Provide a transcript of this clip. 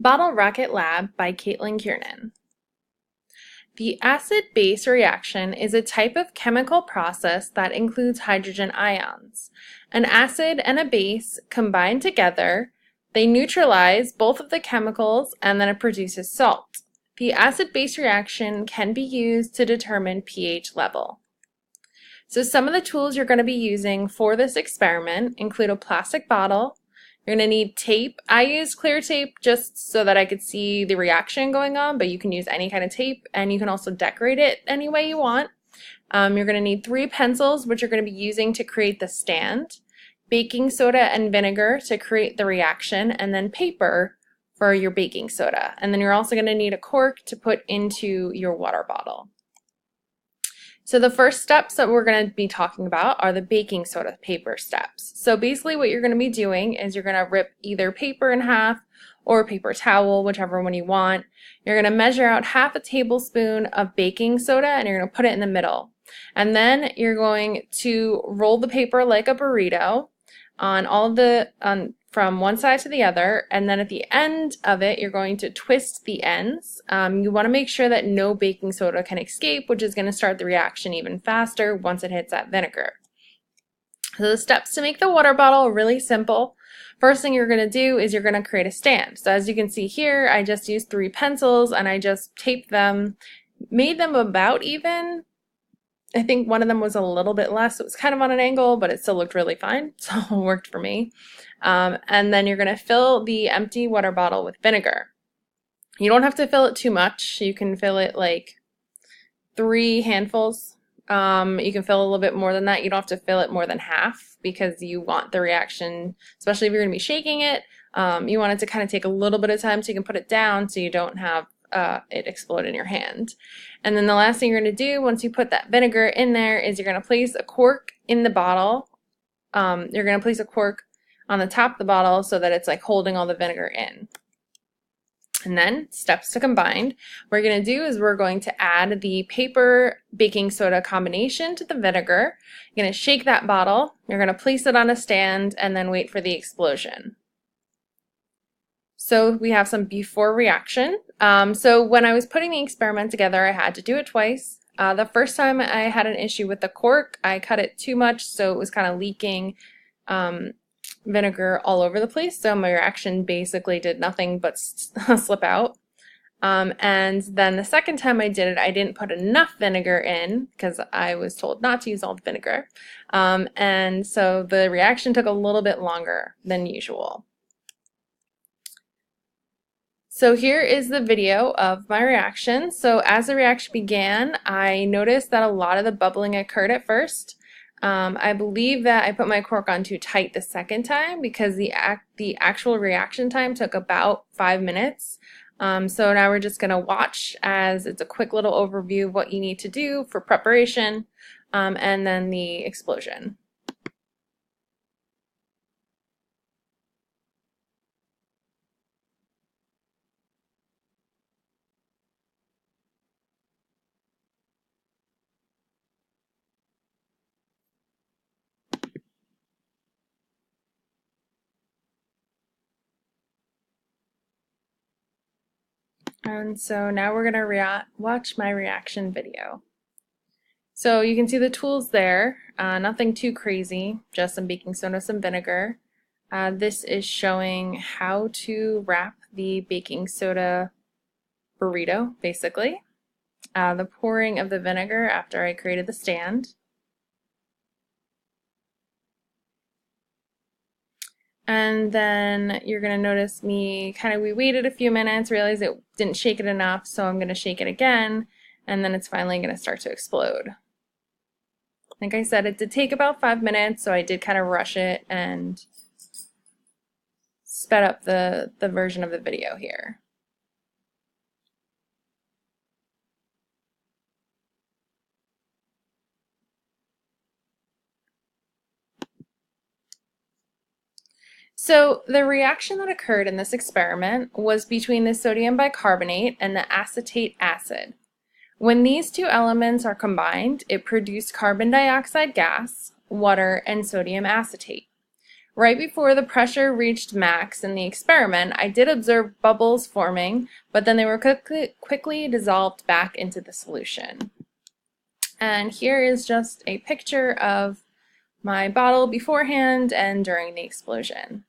Bottle Rocket Lab by Caitlin Kiernan. The acid-base reaction is a type of chemical process that includes hydrogen ions. An acid and a base combine together, they neutralize both of the chemicals, and then it produces salt. The acid-base reaction can be used to determine pH level. So some of the tools you're going to be using for this experiment include a plastic bottle. You're going to need tape. I use clear tape just so that I could see the reaction going on, but you can use any kind of tape, and you can also decorate it any way you want. You're going to need 3 pencils, which you're going to be using to create the stand, baking soda and vinegar to create the reaction, and then paper for your baking soda. And then you're also going to need a cork to put into your water bottle. So the first steps that we're going to be talking about are the baking soda paper steps. So basically what you're going to be doing is you're going to rip either paper in half or a paper towel, whichever one you want. You're going to measure out half a tablespoon of baking soda and you're going to put it in the middle. And then you're going to roll the paper like a burrito on all of the from one side to the other, and then at the end of it you're going to twist the ends. You want to make sure that no baking soda can escape, which is going to start the reaction even faster once it hits that vinegar. So the steps to make the water bottle are really simple. First thing you're going to do is you're going to create a stand. So as you can see here, I just used 3 pencils and I just taped them, made them about even. I think one of them was a little bit less. It was kind of on an angle, but it still looked really fine, so it worked for me. And then you're going to fill the empty water bottle with vinegar. You don't have to fill it too much. You can fill it like 3 handfuls. You can fill a little bit more than that. You don't have to fill it more than half because you want the reaction, especially if you're going to be shaking it, you want it to kind of take a little bit of time so you can put it down so you don't have it explode in your hand. And then the last thing you're going to do once you put that vinegar in there is you're going to place a cork in the bottle. You're going to place a cork on the top of the bottle so that it's like holding all the vinegar in. And then steps to combine. What we're going to do is we're going to add the paper baking soda combination to the vinegar. You're going to shake that bottle. You're going to place it on a stand and then wait for the explosion. So we have some before reaction. So when I was putting the experiment together, I had to do it twice. The first time I had an issue with the cork. I cut it too much, so it was kind of leaking vinegar all over the place. So my reaction basically did nothing but slip out. And then the second time I did it, I didn't put enough vinegar in because I was told not to use all the vinegar. And so the reaction took a little bit longer than usual. So here is the video of my reaction. So as the reaction began, I noticed that a lot of the bubbling occurred at first. I believe that I put my cork on too tight the second time because the actual reaction time took about 5 minutes. So now we're just going to watch as it's a quick little overview of what you need to do for preparation and then the explosion. And so now we're going to watch my reaction video. So you can see the tools there, nothing too crazy, just some baking soda, some vinegar. This is showing how to wrap the baking soda burrito, basically. The pouring of the vinegar after I created the stand. And then you're going to notice me we waited a few minutes, realized it didn't shake it enough, so I'm going to shake it again, and then it's finally going to start to explode. Like I said, it did take about 5 minutes, so I did kind of rush it and sped up the version of the video here. So the reaction that occurred in this experiment was between the sodium bicarbonate and the acetate acid. When these 2 elements are combined, it produced carbon dioxide gas, water, and sodium acetate. Right before the pressure reached max in the experiment, I did observe bubbles forming, but then they were quickly dissolved back into the solution. And here is just a picture of my bottle beforehand and during the explosion.